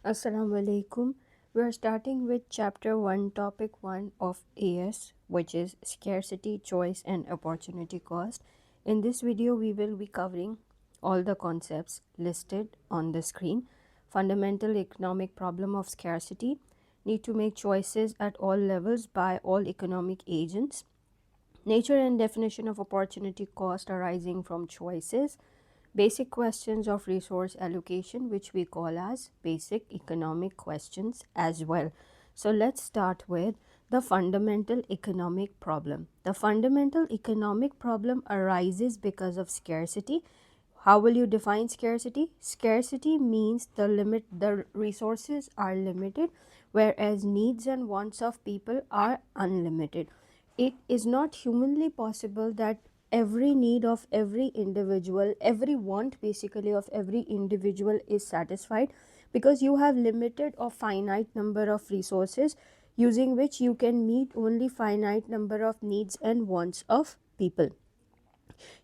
Assalamu alaikum. We are starting with chapter 1, topic 1 of AS, which is scarcity, choice, and opportunity cost. In this video, we will be covering all the concepts listed on the screen. Fundamental economic problem of scarcity, need to make choices at all levels by all economic agents, nature and definition of opportunity cost arising from choices, basic questions of resource allocation, which we call as basic economic questions as well. So let's start with the fundamental economic problem. The fundamental economic problem arises because of scarcity. How will you define scarcity? Scarcity means the resources are limited, whereas needs and wants of people are unlimited. It is not humanly possible that every need of every individual, every want basically of every individual is satisfied, because you have limited or finite number of resources using which you can meet only finite number of needs and wants of people.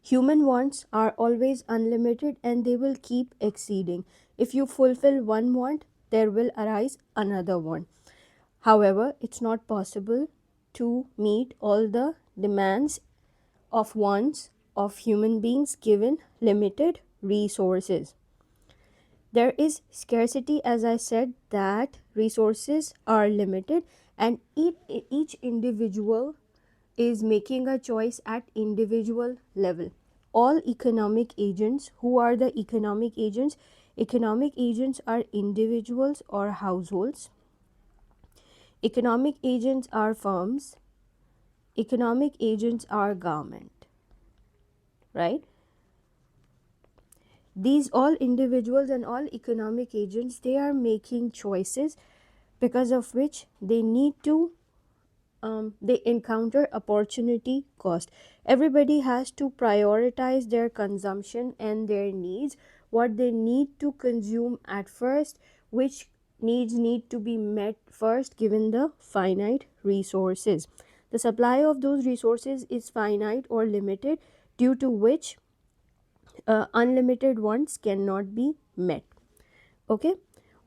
Human wants are always unlimited and they will keep exceeding. If you fulfill one want, there will arise another one. However, it's not possible to meet all the demands of wants of human beings given limited resources. There is scarcity, as I said, that resources are limited and each individual is making a choice at individual level. All economic agents, who are the economic agents? Economic agents are individuals or households. Economic agents are firms. Economic agents are government, right? These all individuals and all economic agents, they are making choices because of which they need to they encounter opportunity cost. Everybody has to prioritize their consumption and their needs, what they need to consume at first, which needs need to be met first given the finite resources. The supply of those resources is finite or limited, due to which unlimited wants cannot be met. Okay,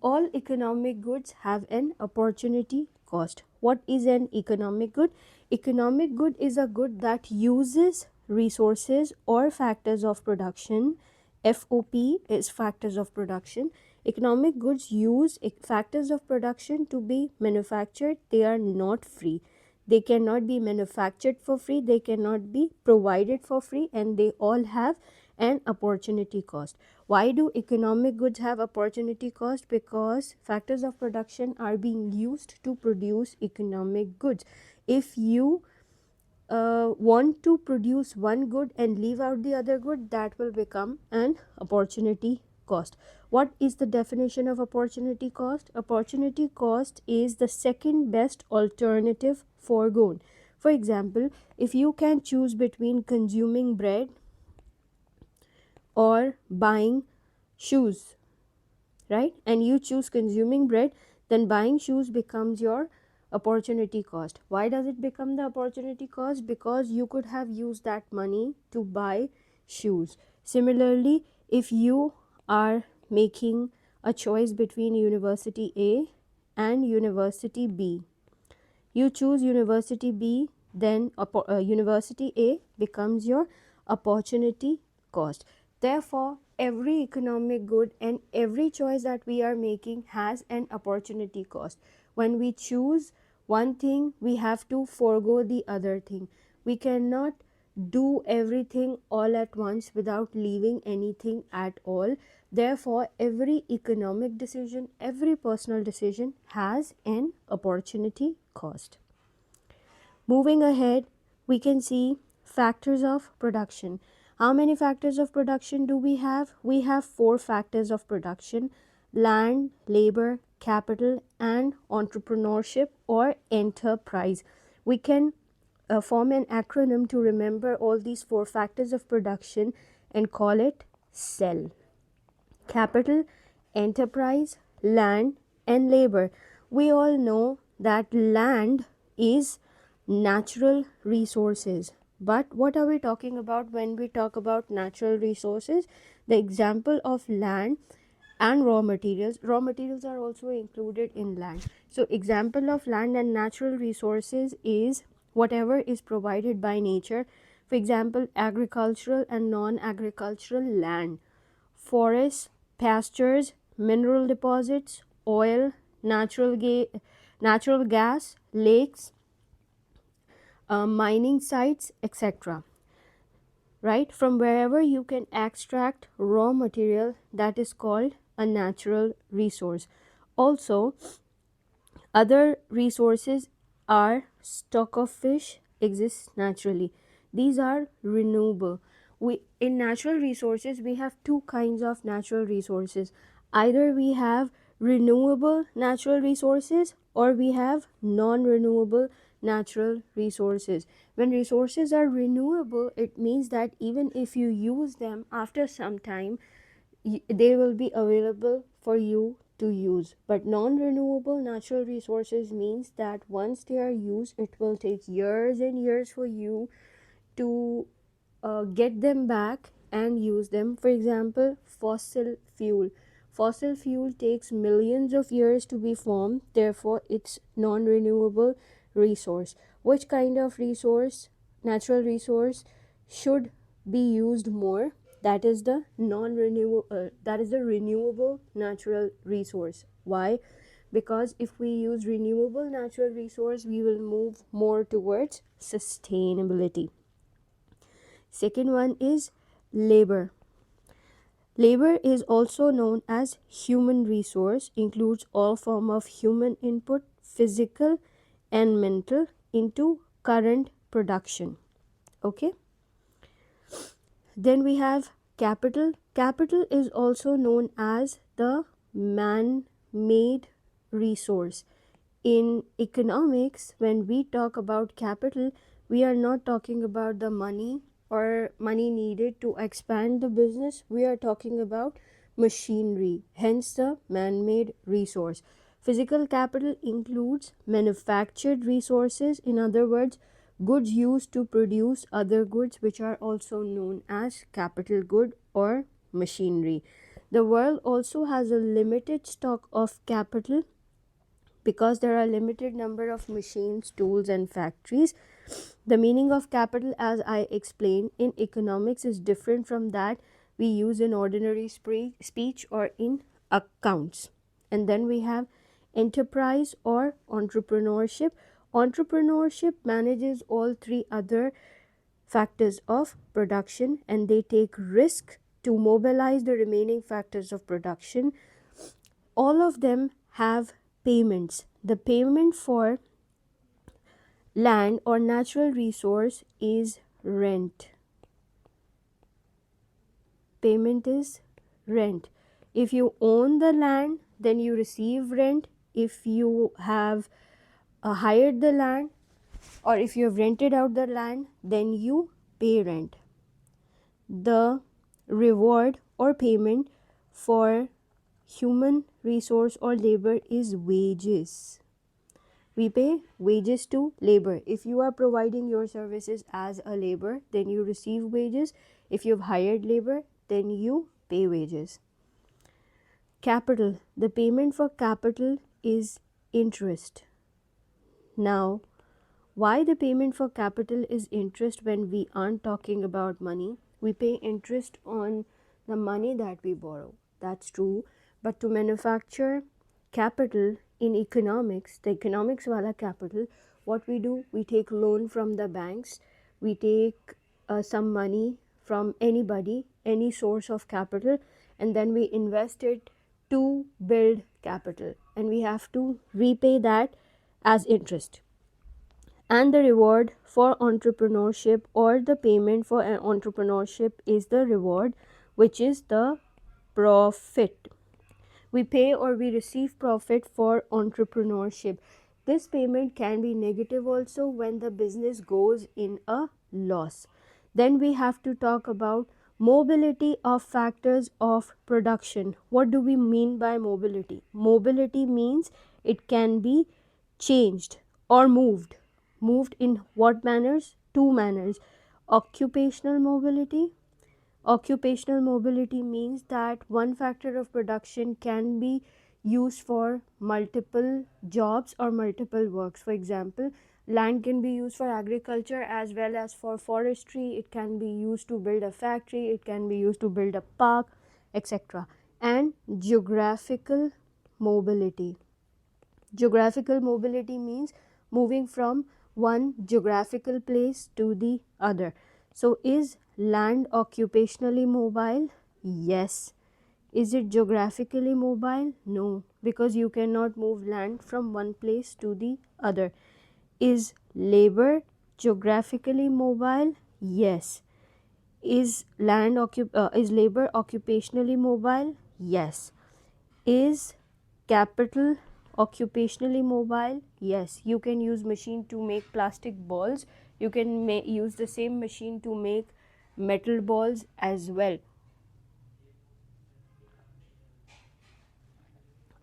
all economic goods have an opportunity cost. What is an economic good? Economic good is a good that uses resources or factors of production. FOP is factors of production. Economic goods use factors of production to be manufactured. They are not free. They cannot be manufactured for free, they cannot be provided for free, and they all have an opportunity cost. Why do economic goods have opportunity cost? Because factors of production are being used to produce economic goods. If you want to produce one good and leave out the other good, that will become an opportunity cost. What is the definition of opportunity cost? Opportunity cost is the second best alternative foregone. For example, if you can choose between consuming bread or buying shoes, right, and you choose consuming bread, then buying shoes becomes your opportunity cost. Why does it become the opportunity cost? Because you could have used that money to buy shoes. Similarly, if you are making a choice between university A and university B, you choose university B, then university A becomes your opportunity cost. Therefore, every economic good and every choice that we are making has an opportunity cost. When we choose one thing, we have to forego the other thing. We cannot do everything all at once without leaving anything at all. Therefore, every economic decision, every personal decision has an opportunity cost. Moving ahead, we can see factors of production. How many factors of production do we have? We have 4 factors of production: land, labor, capital, and entrepreneurship or enterprise. We can form an acronym to remember all these 4 factors of production and call it SELL: capital, enterprise, land, and labor. We all know that land is natural resources. But what are we talking about when we talk about natural resources? The example of land and raw materials. Raw materials are also included in land. So example of land and natural resources is whatever is provided by nature. For example, agricultural and non-agricultural land, forests, pastures, mineral deposits, oil, natural gas, lakes, mining sites, etc. Right? From wherever you can extract raw material, that is called a natural resource. Also, other resources are stock of fish exists naturally. These are renewable. We in natural resources we have two kinds of natural resources. Either we have renewable natural resources or we have non-renewable natural resources. When resources are renewable, it means that even if you use them after some time, they will be available for you to use. But non-renewable natural resources means that once they are used, it will take years and years for you to get them back and use them. For example, fossil fuel. Fossil fuel takes millions of years to be formed, therefore it's non-renewable resource. Which kind of resource, natural resource, should be used more? That is the renewable natural resource. Why? Because if we use renewable natural resource, we will move more towards sustainability. Second one is labor. Labor is also known as human resource, includes all form of human input, physical and mental, into current production. Okay. Then we have capital. Capital is also known as the man-made resource. In economics, when we talk about capital, we are not talking about the money or money needed to expand the business. We are talking about machinery, hence the man-made resource. Physical capital includes manufactured resources, in other words, goods used to produce other goods, which are also known as capital good or machinery. The world also has a limited stock of capital because there are limited number of machines, tools and factories. The meaning of capital, as I explained in economics, is different from that we use in ordinary speech or in accounts. And then we have enterprise or entrepreneurship. Entrepreneurship manages all three other factors of production, and they take risk to mobilize the remaining factors of production. All of them have payments. The payment for land or natural resource is rent. Payment is rent. If you own the land, then you receive rent. If you have hired the land or if you have rented out the land, then you pay rent. The reward or payment for human resource or labor is wages. We pay wages to labor. If you are providing your services as a labor, then you receive wages. If you've hired labor, then you pay wages. Capital. The payment for capital is interest. Now, why the payment for capital is interest when we aren't talking about money? We pay interest on the money that we borrow. That's true. But to manufacture capital in economics, the economics wala capital, what we do, we take loan from the banks, we take some money from anybody, any source of capital, and then we invest it to build capital, and we have to repay that as interest. And the reward for entrepreneurship or the payment for an entrepreneurship is the reward, which is the profit. We pay or we receive profit for entrepreneurship. This payment can be negative also when the business goes in a loss. Then we have to talk about mobility of factors of production. What do we mean by mobility? Mobility means it can be changed or moved. Moved in what manners? Two manners: occupational mobility, Occupational mobility means that one factor of production can be used for multiple jobs or multiple works. For example, land can be used for agriculture as well as for forestry. It can be used to build a factory, it can be used to build a park, etc. And geographical mobility. Geographical mobility means moving from one geographical place to the other. So, is land occupationally mobile? Yes. Is it geographically mobile? No, because you cannot move land from one place to the other. Is labor geographically mobile? Yes. Is labor occupationally mobile? Yes. Is capital occupationally mobile? Yes. You can use machine to make plastic balls. You can use the same machine to make metal balls as well.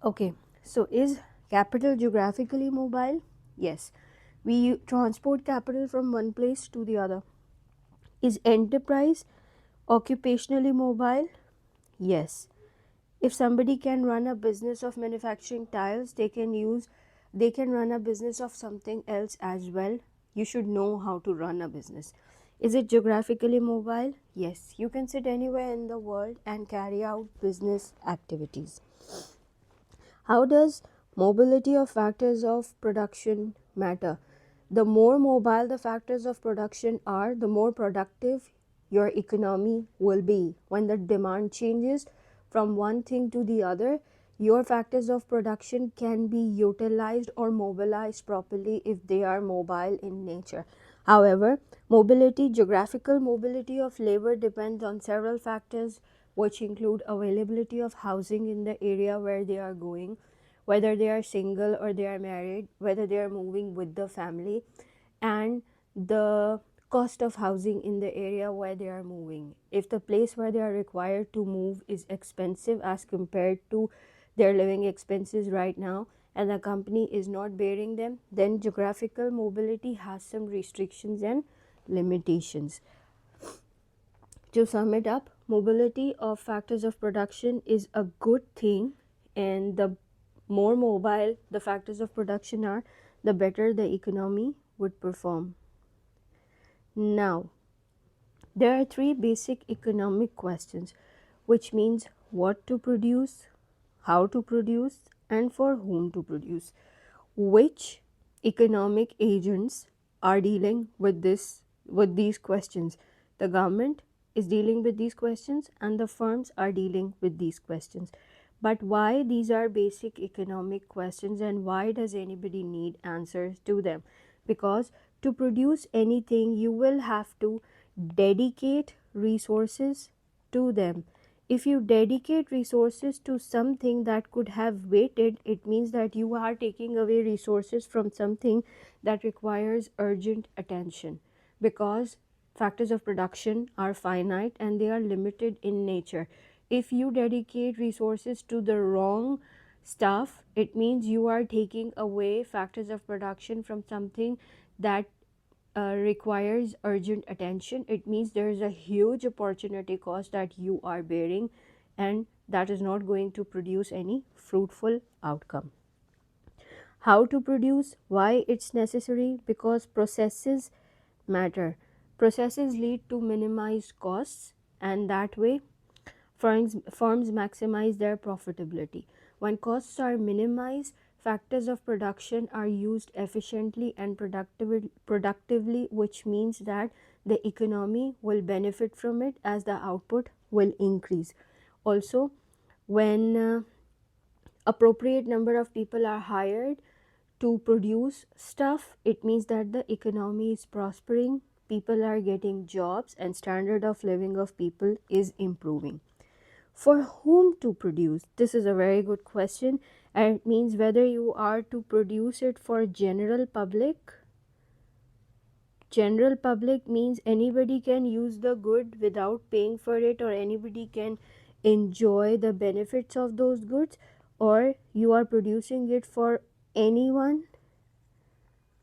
Okay. So is capital geographically mobile? Yes. We transport capital from one place to the other. Is enterprise occupationally mobile? Yes. If somebody can run a business of manufacturing tiles, they can run a business of something else as well. You should know how to run a business. Is it geographically mobile? Yes, you can sit anywhere in the world and carry out business activities. How does mobility of factors of production matter? The more mobile the factors of production are, the more productive your economy will be. When the demand changes from one thing to the other, your factors of production can be utilized or mobilized properly if they are mobile in nature. However, geographical mobility of labor depends on several factors, which include availability of housing in the area where they are going, whether they are single or they are married, whether they are moving with the family, and the cost of housing in the area where they are moving. If the place where they are required to move is expensive as compared to their living expenses right now, and the company is not bearing them, then geographical mobility has some restrictions and limitations. To sum it up, mobility of factors of production is a good thing, and the more mobile the factors of production are, the better the economy would perform. Now, there are three basic economic questions, which means what to produce, how to produce, and for whom to produce. Which economic agents are dealing with these questions? The government is dealing with these questions and the firms are dealing with these questions. But why these are basic economic questions and why does anybody need answers to them? Because to produce anything, you will have to dedicate resources to them. If you dedicate resources to something that could have waited, it means that you are taking away resources from something that requires urgent attention, because factors of production are finite and they are limited in nature. If you dedicate resources to the wrong stuff, it means you are taking away factors of production from something that requires urgent attention. It means there is a huge opportunity cost that you are bearing, and that is not going to produce any fruitful outcome. How to produce? Why it's necessary? Because processes matter. Processes lead to minimized costs, and that way firms maximize their profitability. When costs are minimized, factors of production are used efficiently and productively, which means that the economy will benefit from it as the output will increase. Also, when appropriate number of people are hired to produce stuff, it means that the economy is prospering, people are getting jobs, and standard of living of people is improving. For whom to produce? This is a very good question, and it means whether you are to produce it for general public. General public means anybody can use the good without paying for it, or anybody can enjoy the benefits of those goods, or you are producing it for anyone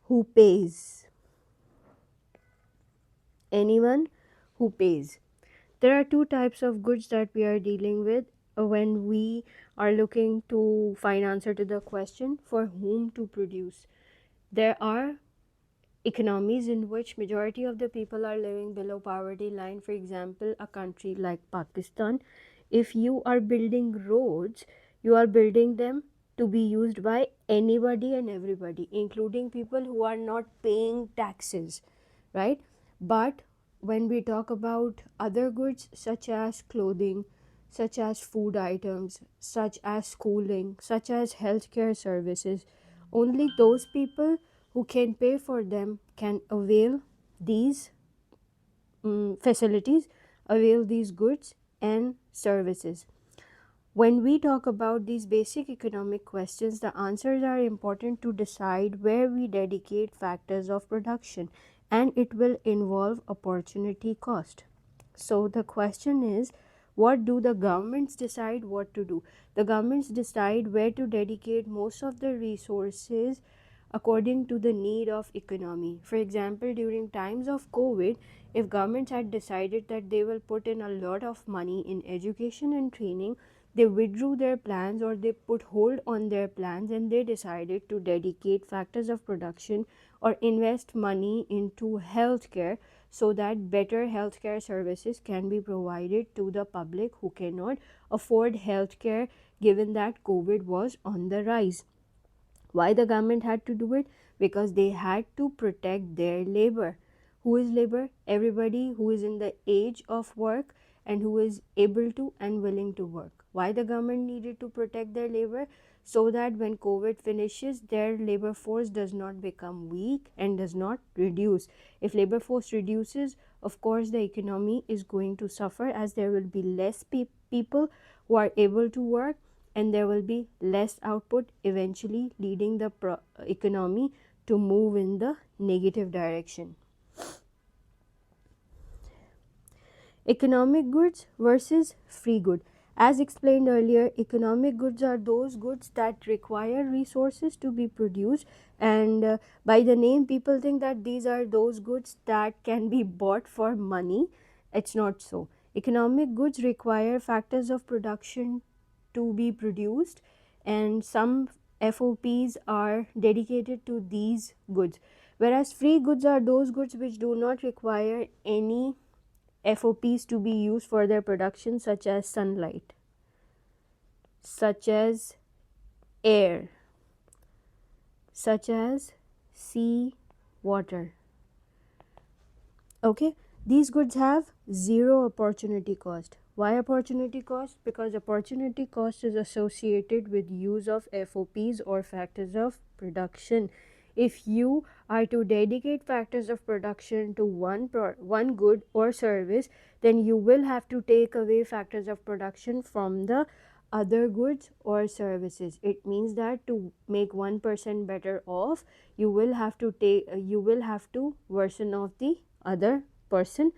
who pays. Anyone who pays. There are two types of goods that we are dealing with when we are looking to find answer to the question for whom to produce. There are economies in which majority of the people are living below poverty line. For example, a country like Pakistan, if you are building roads, you are building them to be used by anybody and everybody, including people who are not paying taxes, right? But when we talk about other goods such as clothing, such as food items, such as schooling, such as healthcare services, only those people who can pay for them can avail these facilities, avail these goods and services. When we talk about these basic economic questions, the answers are important to decide where we dedicate factors of production, and it will involve opportunity cost. So the question is, what do the governments decide what to do? The governments decide where to dedicate most of the resources according to the need of economy. For example, during times of COVID, if governments had decided that they will put in a lot of money in education and training, they withdrew their plans or they put hold on their plans, and they decided to dedicate factors of production or invest money into healthcare so that better healthcare services can be provided to the public who cannot afford healthcare, given that COVID was on the rise. Why the government had to do it? Because they had to protect their labor. Who is labor? Everybody who is in the age of work and who is able to and willing to work. Why the government needed to protect their labor? So that when COVID finishes, their labor force does not become weak and does not reduce. If labor force reduces, of course the economy is going to suffer, as there will be less people who are able to work, and there will be less output, eventually leading the economy to move in the negative direction. Economic goods versus free good. As explained earlier, economic goods are those goods that require resources to be produced, and by the name people think that these are those goods that can be bought for money. It's not so. Economic goods require factors of production to be produced, and some FOPs are dedicated to these goods, whereas free goods are those goods which do not require any FOPs to be used for their production, such as sunlight, such as air, such as sea water. Okay, these goods have zero opportunity cost. Why opportunity cost? Because opportunity cost is associated with use of FOPs or factors of production. If you are to dedicate factors of production to one good or service, then you will have to take away factors of production from the other goods or services. It means that to make one person better off, you will have to worsen off the other person,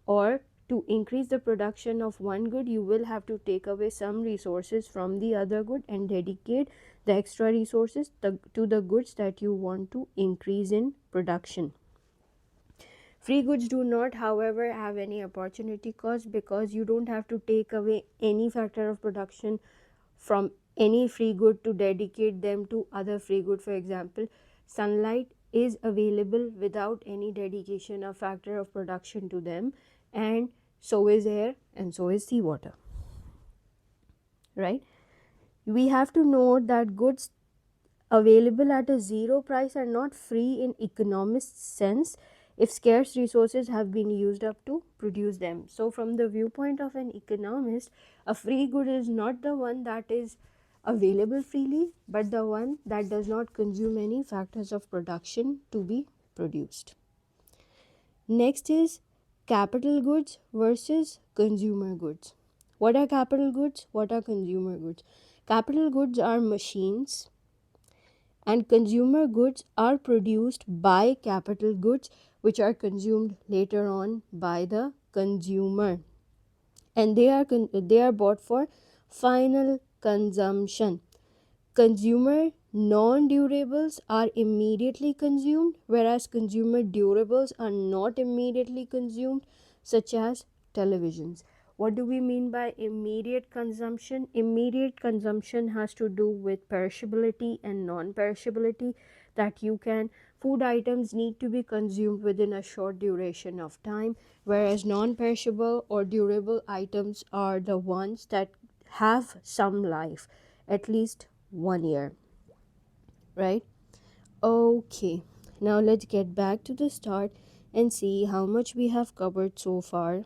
or to increase the production of one good, you will have to take away some resources from the other good and dedicate the extra resources to the goods that you want to increase in production. Free goods do not, however, have any opportunity cost, because you don't have to take away any factor of production from any free good to dedicate them to other free good. For example, sunlight is available without any dedication of factor of production to them, and so is air, and so is seawater, right? We have to note that goods available at a zero price are not free in economist sense if scarce resources have been used up to produce them. So from the viewpoint of an economist, a free good is not the one that is available freely, but the one that does not consume any factors of production to be produced. Next is capital goods versus consumer goods. What are capital goods? What are consumer goods? Capital goods are machines, and consumer goods are produced by capital goods, which are consumed later on by the consumer, and they are bought for final consumption. Consumer non-durables are immediately consumed, whereas consumer durables are not immediately consumed, such as televisions. What do we mean by immediate consumption? Immediate consumption has to do with perishability and non-perishability, that you can food items need to be consumed within a short duration of time, whereas non-perishable or durable items are the ones that have some life, at least 1 year, right? Okay, now let's get back to the start and see how much we have covered so far.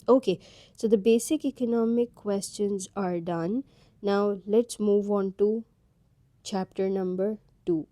Okay, so the basic economic questions are done. Now let's move on to chapter number 2.